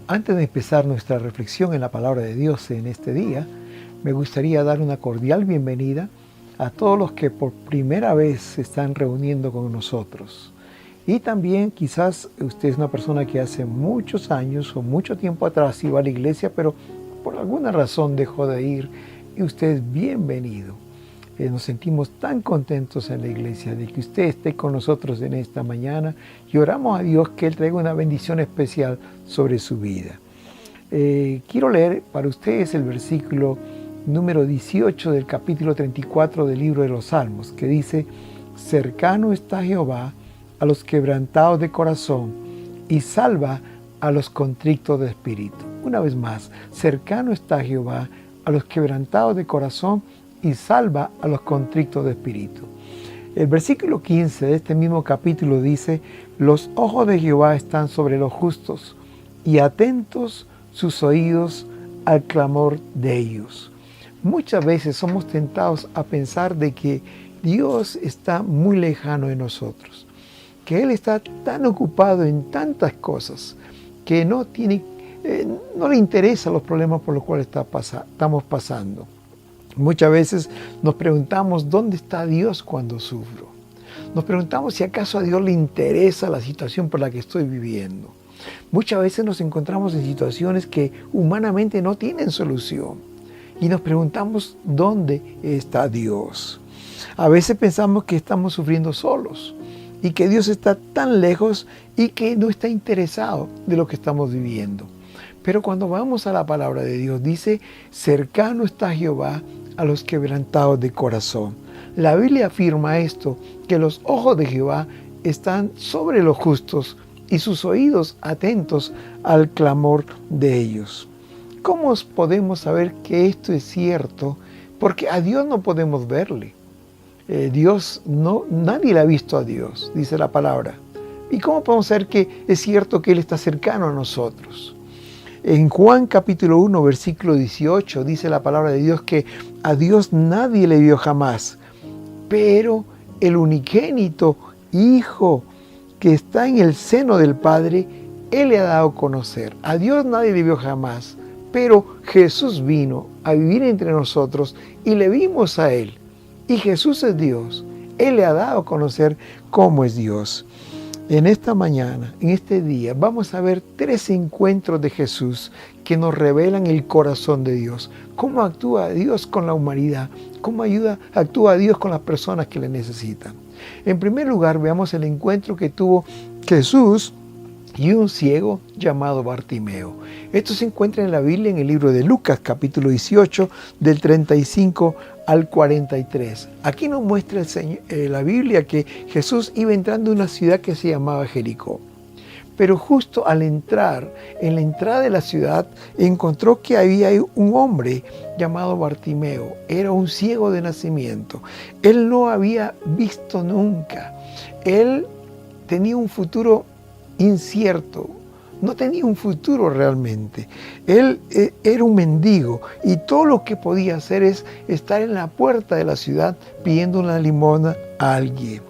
Antes de empezar nuestra reflexión en la palabra de Dios en este día, me gustaría dar una cordial bienvenida a todos los que por primera vez se están reuniendo con nosotros. Y también quizás usted es una persona que hace muchos años o mucho tiempo atrás iba a la iglesia, pero por alguna razón dejó de ir y usted es bienvenido. Nos sentimos tan contentos en la iglesia de que usted esté con nosotros en esta mañana y oramos a Dios que Él traiga una bendición especial sobre su vida. Quiero leer para ustedes el versículo número 18 del capítulo 34 del libro de los Salmos, que dice: cercano está Jehová a los quebrantados de corazón y salva a los contritos de espíritu. Una vez más, cercano está Jehová a los quebrantados de corazón y salva a los contritos de espíritu. El versículo 15 de este mismo capítulo dice: los ojos de Jehová están sobre los justos y atentos sus oídos al clamor de ellos. Muchas veces somos tentados a pensar de que Dios está muy lejano de nosotros, que Él está tan ocupado en tantas cosas que no le interesan los problemas por los cuales estamos pasando. Muchas veces nos preguntamos dónde está Dios cuando sufro. Nos preguntamos si acaso a Dios le interesa la situación por la que estoy viviendo. Muchas veces nos encontramos en situaciones que humanamente no tienen solución y nos preguntamos dónde está Dios. A veces pensamos que estamos sufriendo solos y que Dios está tan lejos y que no está interesado de lo que estamos viviendo. Pero cuando vamos a la palabra de Dios, dice: cercano está Jehová a los quebrantados de corazón. La Biblia afirma esto, que los ojos de Jehová están sobre los justos y sus oídos atentos al clamor de ellos. ¿Cómo podemos saber que esto es cierto? Porque a Dios no podemos verle. Nadie le ha visto a Dios, dice la palabra. ¿Y cómo podemos saber que es cierto que Él está cercano a nosotros? En Juan capítulo 1, versículo 18, dice la palabra de Dios que a Dios nadie le vio jamás, pero el unigénito Hijo que está en el seno del Padre, Él le ha dado a conocer. A Dios nadie le vio jamás, pero Jesús vino a vivir entre nosotros y le vimos a Él. Y Jesús es Dios. Él le ha dado a conocer cómo es Dios. En esta mañana, en este día, vamos a ver 3 encuentros de Jesús que nos revelan el corazón de Dios. Cómo actúa Dios con la humanidad, cómo actúa Dios con las personas que le necesitan. En primer lugar, veamos el encuentro que tuvo Jesús y un ciego llamado Bartimeo. Esto se encuentra en la Biblia en el libro de Lucas, capítulo 18, del 35 al 43. Aquí nos muestra la Biblia que Jesús iba entrando en una ciudad que se llamaba Jericó. Pero justo al entrar, en la entrada de la ciudad, encontró que había un hombre llamado Bartimeo. Era un ciego de nacimiento. Él no había visto nunca. Él tenía un futuro incierto. No tenía un futuro realmente. Él era un mendigo y todo lo que podía hacer es estar en la puerta de la ciudad pidiendo una limosna a alguien.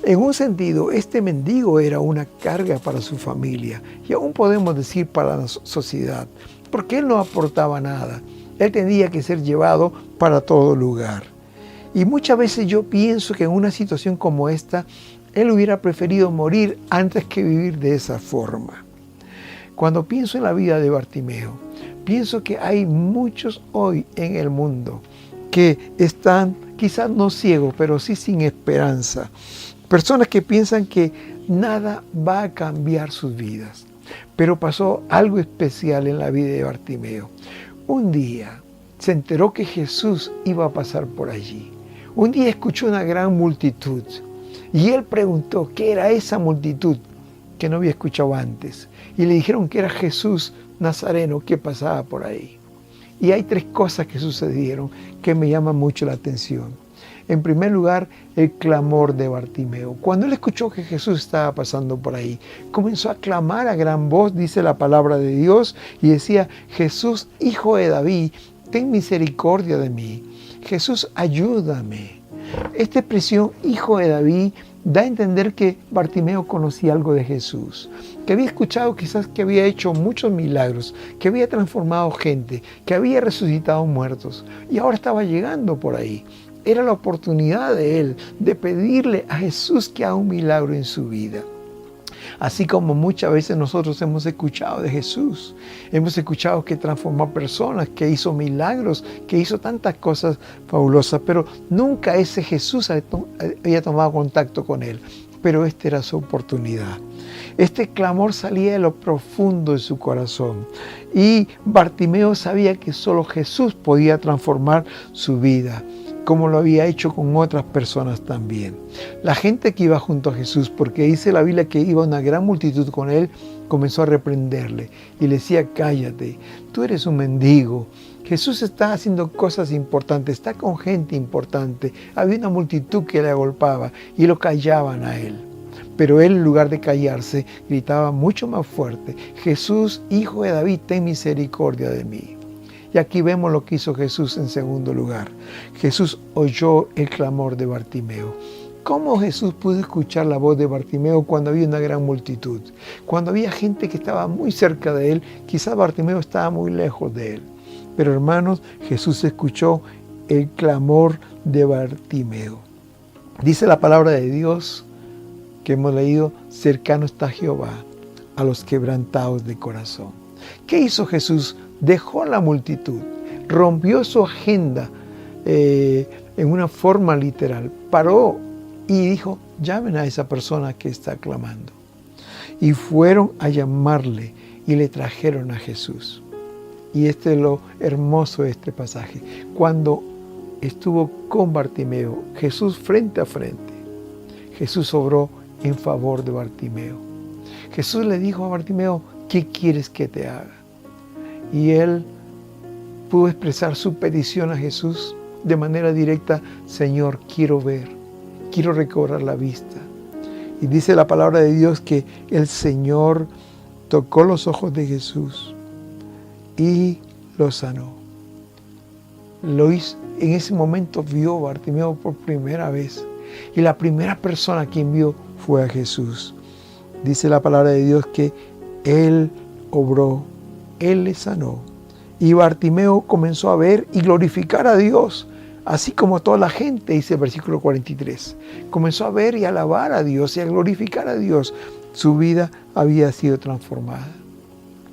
En un sentido, este mendigo era una carga para su familia y aún podemos decir para la sociedad, porque él no aportaba nada. Él tenía que ser llevado para todo lugar. Y muchas veces yo pienso que en una situación como esta, él hubiera preferido morir antes que vivir de esa forma. Cuando pienso en la vida de Bartimeo, pienso que hay muchos hoy en el mundo que están quizás no ciegos, pero sí sin esperanza. Personas que piensan que nada va a cambiar sus vidas. Pero pasó algo especial en la vida de Bartimeo. Un día se enteró que Jesús iba a pasar por allí. Un día escuchó una gran multitud y él preguntó qué era esa multitud que no había escuchado antes. Y le dijeron que era Jesús Nazareno que pasaba por ahí. Y hay 3 cosas que sucedieron que me llaman mucho la atención. En primer lugar, el clamor de Bartimeo. Cuando él escuchó que Jesús estaba pasando por ahí, comenzó a clamar a gran voz, dice la palabra de Dios, y decía: Jesús, Hijo de David, ten misericordia de mí. Jesús, ayúdame. Esta expresión, Hijo de David, da a entender que Bartimeo conocía algo de Jesús, que había escuchado quizás que había hecho muchos milagros, que había transformado gente, que había resucitado muertos y ahora estaba llegando por ahí. Era la oportunidad de él de pedirle a Jesús que haga un milagro en su vida. Así como muchas veces nosotros hemos escuchado de Jesús, hemos escuchado que transformó personas, que hizo milagros, que hizo tantas cosas fabulosas, pero nunca ese Jesús había tomado contacto con él. Pero esta era su oportunidad. Este clamor salía de lo profundo de su corazón y Bartimeo sabía que solo Jesús podía transformar su vida, como lo había hecho con otras personas también. La gente que iba junto a Jesús, porque dice la Biblia que iba una gran multitud con él, comenzó a reprenderle y le decía: cállate, tú eres un mendigo. Jesús está haciendo cosas importantes, está con gente importante. Había una multitud que le agolpaba y lo callaban a él. Pero él, en lugar de callarse, gritaba mucho más fuerte: Jesús, Hijo de David, ten misericordia de mí. Y aquí vemos lo que hizo Jesús en segundo lugar. Jesús oyó el clamor de Bartimeo. ¿Cómo Jesús pudo escuchar la voz de Bartimeo cuando había una gran multitud? Cuando había gente que estaba muy cerca de él, quizás Bartimeo estaba muy lejos de él. Pero hermanos, Jesús escuchó el clamor de Bartimeo. Dice la palabra de Dios que hemos leído: cercano está Jehová a los quebrantados de corazón. ¿Qué hizo Jesús? Dejó la multitud, rompió su agenda en una forma literal, paró y dijo: llamen a esa persona que está clamando. Y fueron a llamarle y le trajeron a Jesús. Y este es lo hermoso de este pasaje. Cuando estuvo con Bartimeo, Jesús frente a frente, Jesús obró en favor de Bartimeo. Jesús le dijo a Bartimeo: ¿qué quieres que te haga? Y él pudo expresar su petición a Jesús de manera directa: Señor, quiero ver, quiero recobrar la vista. Y dice la palabra de Dios que el Señor tocó los ojos de Jesús y lo sanó. Lo hizo, en ese momento vio Bartimeo por primera vez. Y la primera persona a quien vio fue a Jesús. Dice la palabra de Dios que Él obró, Él le sanó. Y Bartimeo comenzó a ver y glorificar a Dios, así como toda la gente, dice el versículo 43. Comenzó a ver y alabar a Dios y a glorificar a Dios. Su vida había sido transformada.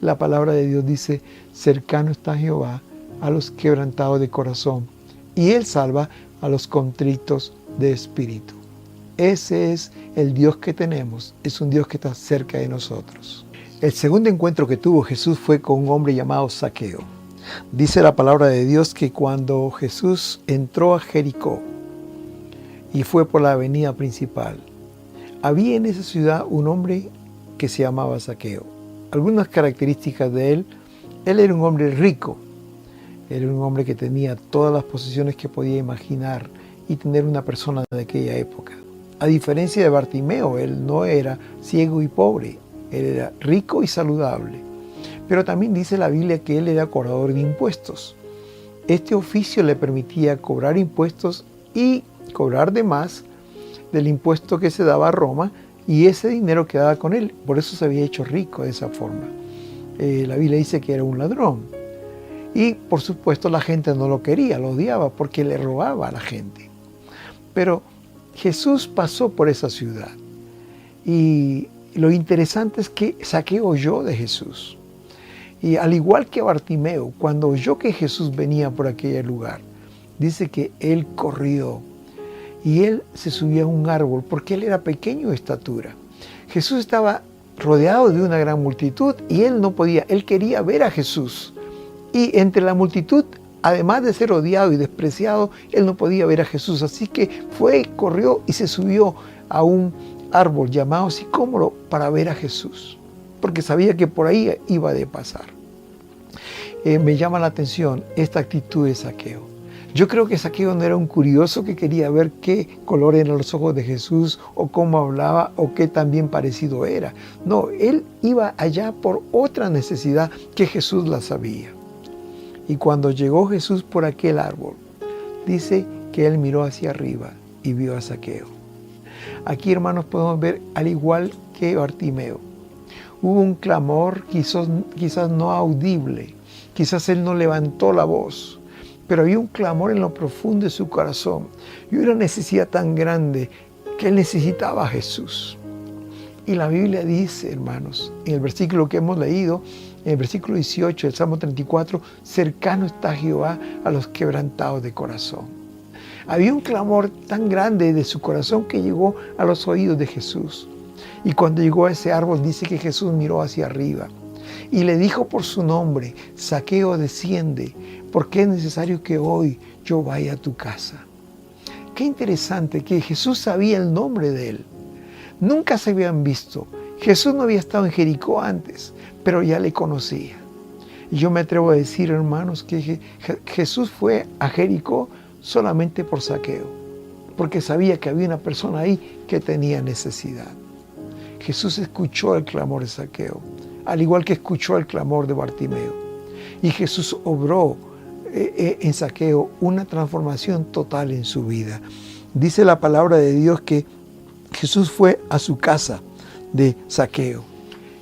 La palabra de Dios dice: cercano está Jehová a los quebrantados de corazón, y Él salva a los contritos de espíritu. Ese es el Dios que tenemos, es un Dios que está cerca de nosotros. El segundo encuentro que tuvo Jesús fue con un hombre llamado Zaqueo. Dice la palabra de Dios que cuando Jesús entró a Jericó y fue por la avenida principal, había en esa ciudad un hombre que se llamaba Zaqueo. Algunas características de él: él era un hombre rico, era un hombre que tenía todas las posesiones que podía imaginar y tener una persona de aquella época. A diferencia de Bartimeo, él no era ciego y pobre, él era rico y saludable. Pero también dice la Biblia que él era cobrador de impuestos. Este oficio le permitía cobrar impuestos y cobrar de más del impuesto que se daba a Roma, y ese dinero quedaba con él. Por eso se había hecho rico de esa forma. La Biblia dice que era un ladrón. Y por supuesto la gente no lo quería, lo odiaba porque le robaba a la gente. Pero Jesús pasó por esa ciudad. Y lo interesante es que Zaqueo oyó de Jesús. Y al igual que Bartimeo, cuando oyó que Jesús venía por aquel lugar, dice que él corrió y él se subió a un árbol porque él era pequeño de estatura. Jesús estaba rodeado de una gran multitud y él no podía, él quería ver a Jesús. Y entre la multitud, además de ser odiado y despreciado, él no podía ver a Jesús. Así que corrió y se subió a un árbol llamado sicómoro para ver a Jesús, porque sabía que por ahí iba de pasar. Me llama la atención esta actitud de Zaqueo. Yo creo que Zaqueo no era un curioso que quería ver qué color eran los ojos de Jesús, o cómo hablaba, o qué tan bien parecido era. No, él iba allá por otra necesidad que Jesús la sabía. Y cuando llegó Jesús por aquel árbol, dice que él miró hacia arriba y vio a Zaqueo. Aquí, hermanos, podemos ver al igual que Bartimeo. Hubo un clamor quizás no audible, quizás él no levantó la voz, pero había un clamor en lo profundo de su corazón y una necesidad tan grande que él necesitaba a Jesús. Y la Biblia dice, hermanos, en el versículo que hemos leído, en el versículo 18 del Salmo 34, cercano está Jehová a los quebrantados de corazón. Había un clamor tan grande de su corazón que llegó a los oídos de Jesús. Y cuando llegó a ese árbol, dice que Jesús miró hacia arriba y le dijo por su nombre: Zaqueo, desciende, porque es necesario que hoy yo vaya a tu casa. Qué interesante que Jesús sabía el nombre de él. Nunca se habían visto. Jesús no había estado en Jericó antes, pero ya le conocía. Y yo me atrevo a decir, hermanos, que Jesús fue a Jericó solamente por Zaqueo, porque sabía que había una persona ahí que tenía necesidad. Jesús escuchó el clamor de Zaqueo, al igual que escuchó el clamor de Bartimeo. Y Jesús obró en Zaqueo una transformación total en su vida. Dice la palabra de Dios que Jesús fue a su casa de Zaqueo.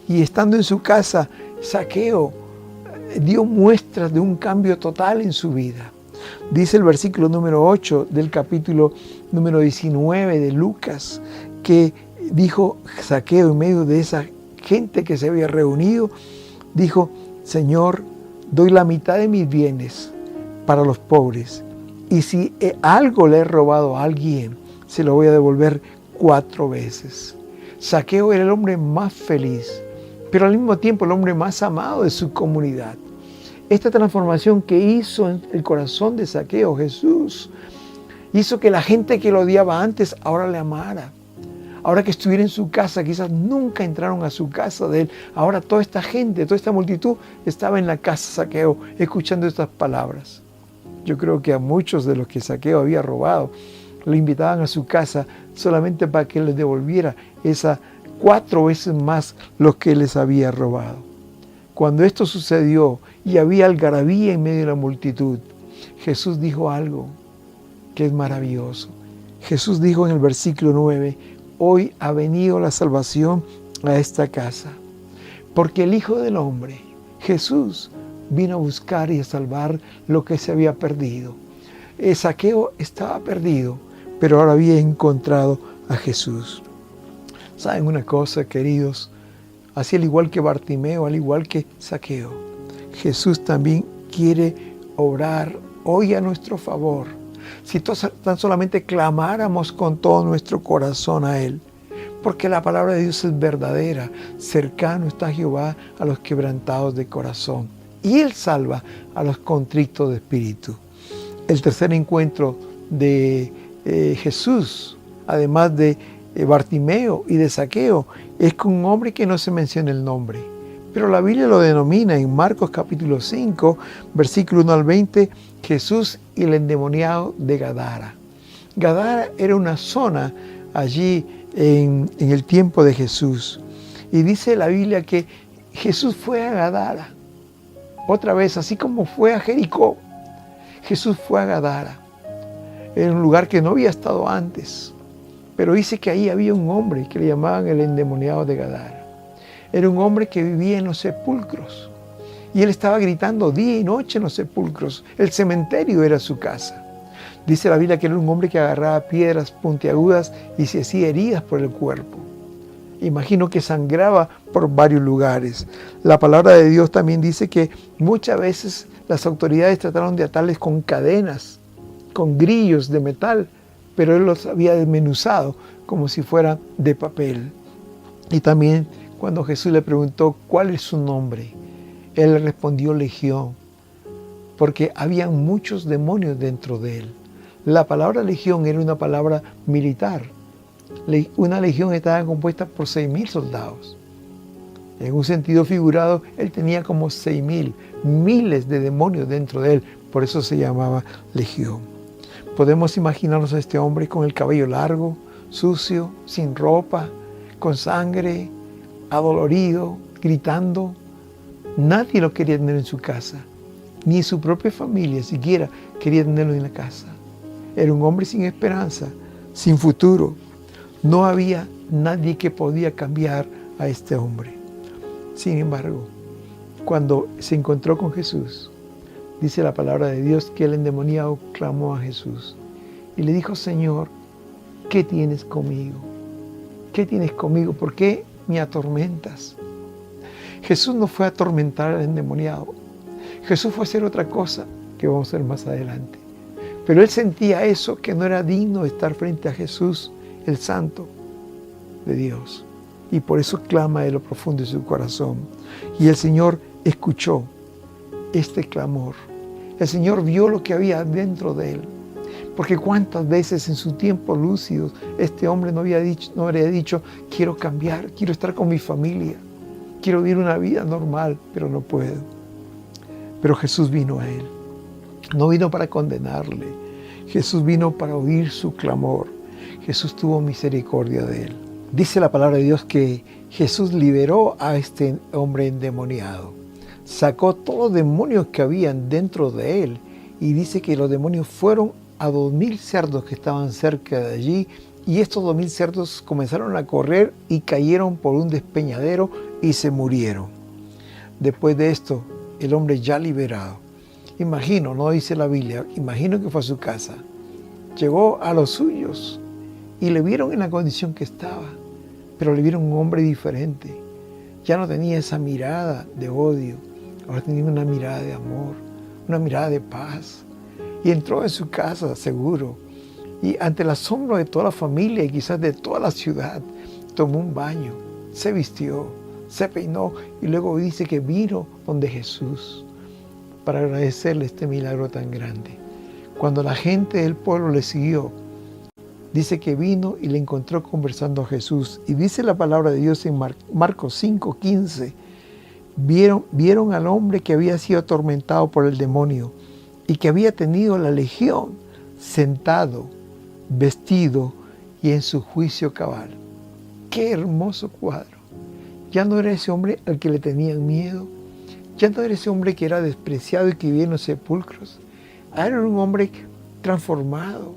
Y estando en su casa, Zaqueo dio muestras de un cambio total en su vida. Dice el versículo número 8 del capítulo número 19 de Lucas, que dijo Zaqueo en medio de esa gente que se había reunido, dijo: Señor, doy la mitad de mis bienes para los pobres, y si algo le he robado a alguien, se lo voy a devolver 4 veces. Zaqueo era el hombre más feliz, pero al mismo tiempo el hombre más amado de su comunidad. Esta transformación que hizo en el corazón de Zaqueo Jesús, hizo que la gente que lo odiaba antes ahora le amara. Ahora que estuviera en su casa, quizás nunca entraron a su casa de él. Ahora toda esta gente, toda esta multitud estaba en la casa de Zaqueo escuchando estas palabras. Yo creo que a muchos de los que Zaqueo había robado, lo invitaban a su casa solamente para que les devolviera esas 4 veces más los que les había robado. Cuando esto sucedió y había algarabía en medio de la multitud, Jesús dijo algo que es maravilloso. Jesús dijo en el versículo 9: hoy ha venido la salvación a esta casa, porque el Hijo del Hombre, Jesús, vino a buscar y a salvar lo que se había perdido. Zaqueo estaba perdido, pero ahora había encontrado a Jesús. ¿Saben una cosa, queridos? Así al igual que Bartimeo, al igual que Zaqueo, Jesús también quiere obrar hoy a nuestro favor. Si tan solamente clamáramos con todo nuestro corazón a Él, porque la palabra de Dios es verdadera. Cercano está Jehová a los quebrantados de corazón, y Él salva a los contritos de espíritu. El tercer encuentro de Jesús, además de Bartimeo y de Zaqueo, es con un hombre que no se menciona el nombre, pero la Biblia lo denomina en Marcos capítulo 5, versículo 1 al 20, Jesús y el endemoniado de Gadara. Gadara era una zona allí en el tiempo de Jesús. Y dice la Biblia que Jesús fue a Gadara. Otra vez, así como fue a Jericó, Jesús fue a Gadara. Era un lugar que no había estado antes. Pero dice que ahí había un hombre que le llamaban el endemoniado de Gadara. Era un hombre que vivía en los sepulcros. Y él estaba gritando día y noche en los sepulcros. El cementerio era su casa. Dice la Biblia que era un hombre que agarraba piedras puntiagudas y se hacía heridas por el cuerpo. Imagino que sangraba por varios lugares. La palabra de Dios también dice que muchas veces las autoridades trataron de atarles con cadenas, con grillos de metal, pero él los había desmenuzado como si fueran de papel. Y también cuando Jesús le preguntó cuál es su nombre, él le respondió Legión, porque había muchos demonios dentro de él. La palabra legión era una palabra militar. Una legión estaba compuesta por 6,000 soldados. En un sentido figurado, él tenía como 6,000, miles de demonios dentro de él. Por eso se llamaba legión. Podemos imaginarnos a este hombre con el cabello largo, sucio, sin ropa, con sangre, adolorido, gritando. Nadie lo quería tener en su casa, ni su propia familia siquiera quería tenerlo en la casa. Era un hombre sin esperanza, sin futuro. No había nadie que podía cambiar a este hombre. Sin embargo, cuando se encontró con Jesús, dice la palabra de Dios que el endemoniado clamó a Jesús y le dijo: Señor, ¿qué tienes conmigo? ¿Qué tienes conmigo? ¿Por qué me atormentas? Jesús no fue a atormentar al endemoniado. Jesús fue a hacer otra cosa que vamos a ver más adelante. Pero él sentía eso, que no era digno de estar frente a Jesús, el Santo de Dios. Y por eso clama de lo profundo de su corazón. Y el Señor escuchó este clamor. El Señor vio lo que había dentro de él. Porque cuántas veces en su tiempo lúcido este hombre no habría dicho: quiero cambiar, quiero estar con mi familia, quiero vivir una vida normal, pero no puedo. Pero Jesús vino a él. No vino para condenarle. Jesús vino para oír su clamor. Jesús tuvo misericordia de él. Dice la palabra de Dios que Jesús liberó a este hombre endemoniado. Sacó todos los demonios que habían dentro de él. Y dice que los demonios fueron a 2000 cerdos que estaban cerca de allí. Y estos 2000 cerdos comenzaron a correr y cayeron por un despeñadero y se murieron. Después de esto, el hombre ya liberado, imagino, no dice la Biblia, imagino que fue a su casa, llegó a los suyos y le vieron en la condición que estaba, pero le vieron un hombre diferente. Ya no tenía esa mirada de odio, ahora tenía una mirada de amor, una mirada de paz. Y entró en su casa seguro, y ante el asombro de toda la familia y quizás de toda la ciudad, tomó un baño, se vistió, se peinó y luego dice que vino donde Jesús para agradecerle este milagro tan grande. Cuando la gente del pueblo le siguió, dice que vino y le encontró conversando a Jesús. Y dice la palabra de Dios en Marcos 5:15, vieron al hombre que había sido atormentado por el demonio y que había tenido la legión sentado, vestido y en su juicio cabal. ¡Qué hermoso cuadro! Ya no era ese hombre al que le tenían miedo, ya no era ese hombre que era despreciado y que vivía en los sepulcros. Era un hombre transformado,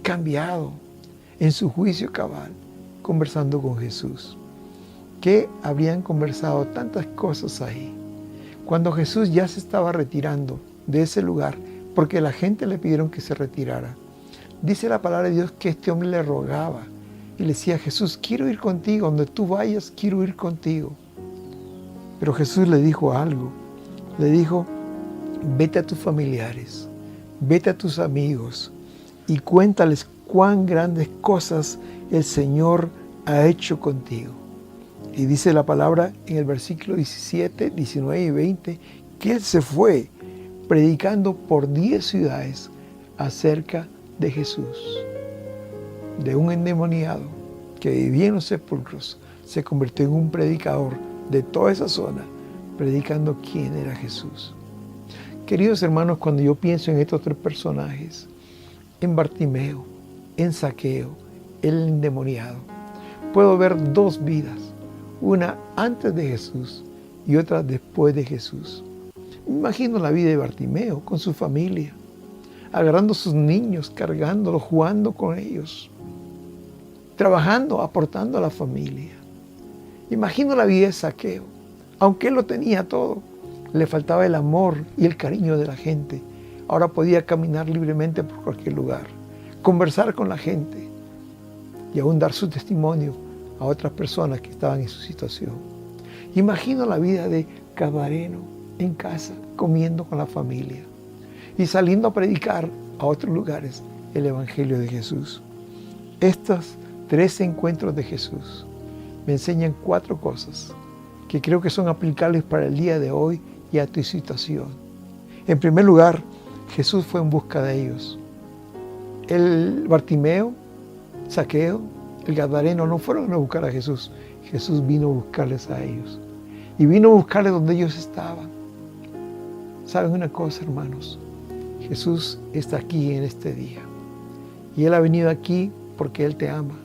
cambiado, en su juicio cabal, conversando con Jesús. ¿Qué habrían conversado tantas cosas ahí? Cuando Jesús ya se estaba retirando de ese lugar, porque la gente le pidieron que se retirara, dice la palabra de Dios que este hombre le rogaba y le decía: Jesús, quiero ir contigo, donde tú vayas, quiero ir contigo. Pero Jesús le dijo algo, le dijo: vete a tus familiares, vete a tus amigos y cuéntales cuán grandes cosas el Señor ha hecho contigo. Y dice la palabra en el versículo 17, 19 y 20, que Él se fue predicando por 10 ciudades acerca de Jesús. De un endemoniado que vivía en los sepulcros, se convirtió en un predicador de toda esa zona, predicando quién era Jesús. Queridos hermanos, cuando yo pienso en estos tres personajes, en Bartimeo, en Zaqueo, el endemoniado, puedo ver dos vidas, una antes de Jesús y otra después de Jesús. Me imagino la vida de Bartimeo con su familia, agarrando a sus niños, cargándolos, jugando con ellos, trabajando, aportando a la familia. Imagino la vida de Zaqueo. Aunque él lo tenía todo, le faltaba el amor y el cariño de la gente. Ahora podía caminar libremente por cualquier lugar, conversar con la gente y aún dar su testimonio a otras personas que estaban en su situación. Imagino la vida de Gadareno en casa, comiendo con la familia y saliendo a predicar a otros lugares el Evangelio de Jesús. Estos 3 encuentros de Jesús me enseñan 4 cosas que creo que son aplicables para el día de hoy y a tu situación. En primer lugar, Jesús fue en busca de ellos. El Bartimeo, Zaqueo, el Gadareno no fueron a buscar a Jesús. Jesús vino a buscarles a ellos. Y vino a buscarles donde ellos estaban. ¿Saben una cosa, hermanos? Jesús está aquí en este día. Y Él ha venido aquí porque Él te ama.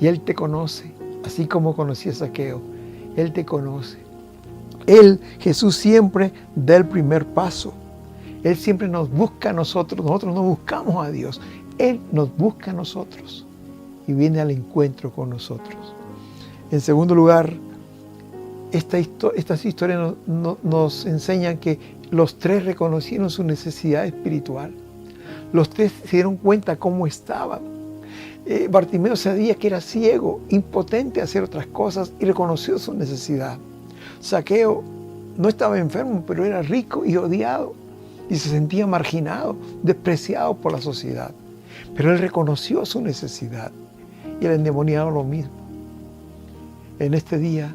Y Él te conoce, así como conocía a Zaqueo. Él te conoce. Jesús siempre da el primer paso. Él siempre nos busca a nosotros. Nosotros no buscamos a Dios. Él nos busca a nosotros. y viene al encuentro con nosotros. En segundo lugar, estas historias nos enseñan que los tres reconocieron su necesidad espiritual. Los tres se dieron cuenta cómo estaban. Bartimeo sabía que era ciego, impotente a hacer otras cosas y reconoció su necesidad. Zaqueo no estaba enfermo, pero era rico y odiado y se sentía marginado, despreciado por la sociedad. Pero él reconoció su necesidad y el endemoniado lo mismo. En este día,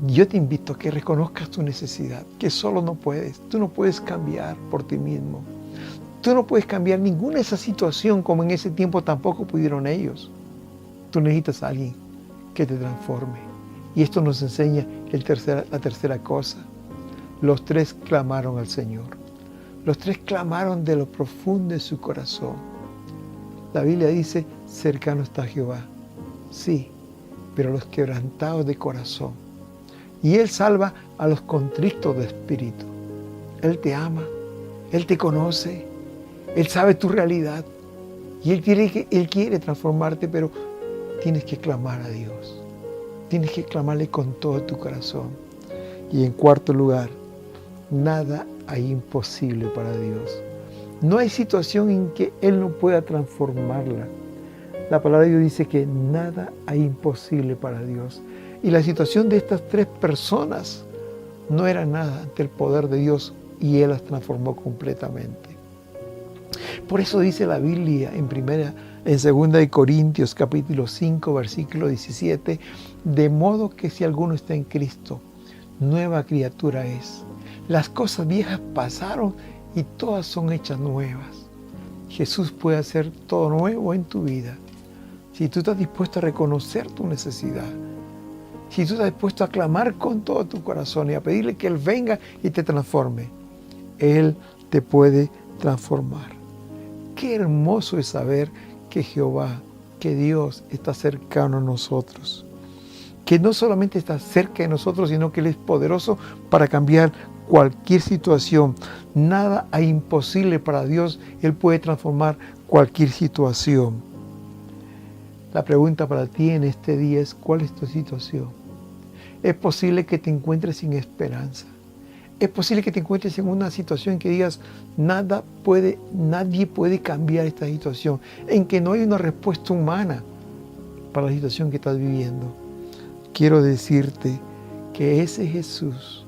yo te invito a que reconozcas tu necesidad, que solo no puedes. Tú no puedes cambiar por ti mismo. Tú no puedes cambiar ninguna de esas situaciones como en ese tiempo tampoco pudieron ellos. Tú necesitas a alguien que te transforme. Y esto nos enseña la tercera cosa. Los tres clamaron al Señor. Los tres clamaron de lo profundo de su corazón. La Biblia dice, cercano está Jehová. Sí, pero a los quebrantados de corazón. Y Él salva a los contritos de espíritu. Él te ama, Él te conoce, Él sabe tu realidad. Y Él quiere transformarte, pero tienes que clamar a Dios. Tienes que clamarle con todo tu corazón. Y en cuarto lugar, nada hay imposible para Dios. No hay situación en que Él no pueda transformarla. La palabra de Dios dice que nada hay imposible para Dios. Y la situación de estas tres personas no era nada ante el poder de Dios y Él las transformó completamente. Por eso dice la Biblia en 2 Corintios capítulo 5 versículo 17, de modo que si alguno está en Cristo, nueva criatura es. Las cosas viejas pasaron y todas son hechas nuevas. Jesús puede hacer todo nuevo en tu vida. Si tú estás dispuesto a reconocer tu necesidad, si tú estás dispuesto a clamar con todo tu corazón y a pedirle que Él venga y te transforme, Él te puede transformar. Qué hermoso es saber que Jehová, que Dios está cercano a nosotros. Que no solamente está cerca de nosotros, sino que Él es poderoso para cambiar cualquier situación. Nada hay imposible para Dios. Él puede transformar cualquier situación. La pregunta para ti en este día es, ¿cuál es tu situación? Es posible que te encuentres sin esperanza. Es posible que te encuentres en una situación que digas, nadie puede cambiar esta situación, en que no hay una respuesta humana para la situación que estás viviendo. Quiero decirte que ese Jesús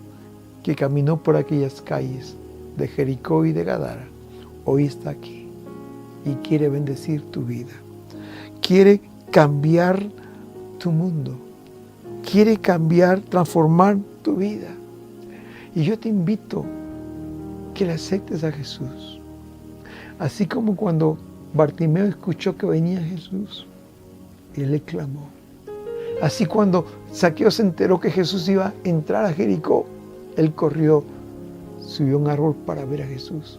que caminó por aquellas calles de Jericó y de Gadara, hoy está aquí y quiere bendecir tu vida. Quiere cambiar tu mundo. Quiere cambiar, transformar tu vida. Y yo te invito que le aceptes a Jesús. Así como cuando Bartimeo escuchó que venía Jesús, él le clamó. Así cuando Zaqueo se enteró que Jesús iba a entrar a Jericó, él corrió, subió a un árbol para ver a Jesús.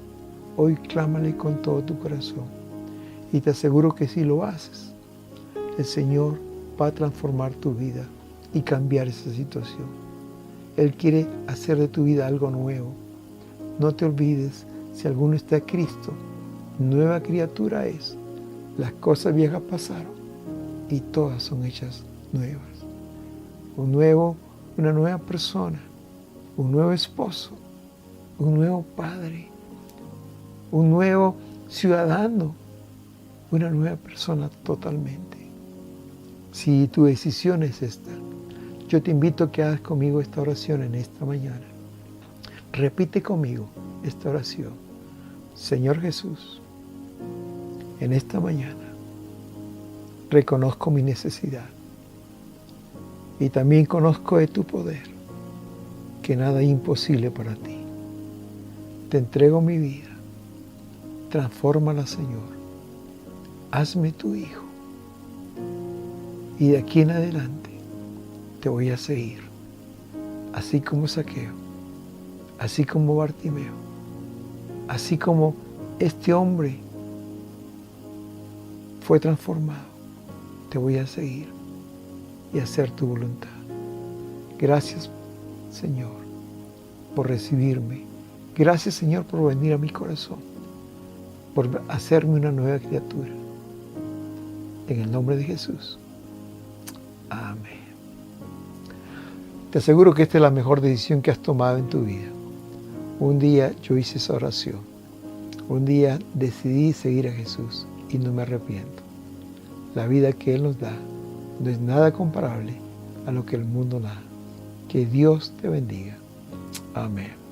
Hoy clámale con todo tu corazón. Y te aseguro que si lo haces, el Señor va a transformar tu vida y cambiar esa situación. Él quiere hacer de tu vida algo nuevo. No te olvides, si alguno está en Cristo, nueva criatura es. Las cosas viejas pasaron y todas son hechas nuevas. Una nueva persona, un nuevo esposo, un nuevo padre, un nuevo ciudadano, una nueva persona totalmente. Si tu decisión es esta, yo te invito a que hagas conmigo esta oración en esta mañana. Repite conmigo esta oración. Señor Jesús, en esta mañana reconozco mi necesidad y también conozco de tu poder, que nada es imposible para ti. Te entrego mi vida, transfórmala, Señor. Hazme tu hijo y de aquí en adelante te voy a seguir, así como Zaqueo, así como Bartimeo, así como este hombre fue transformado. Te voy a seguir y hacer tu voluntad. Gracias, Señor, por recibirme. Gracias, Señor, por venir a mi corazón, por hacerme una nueva criatura. En el nombre de Jesús. Amén. Te aseguro que esta es la mejor decisión que has tomado en tu vida. Un día yo hice esa oración. Un día decidí seguir a Jesús y no me arrepiento. La vida que Él nos da no es nada comparable a lo que el mundo da. Que Dios te bendiga. Amén.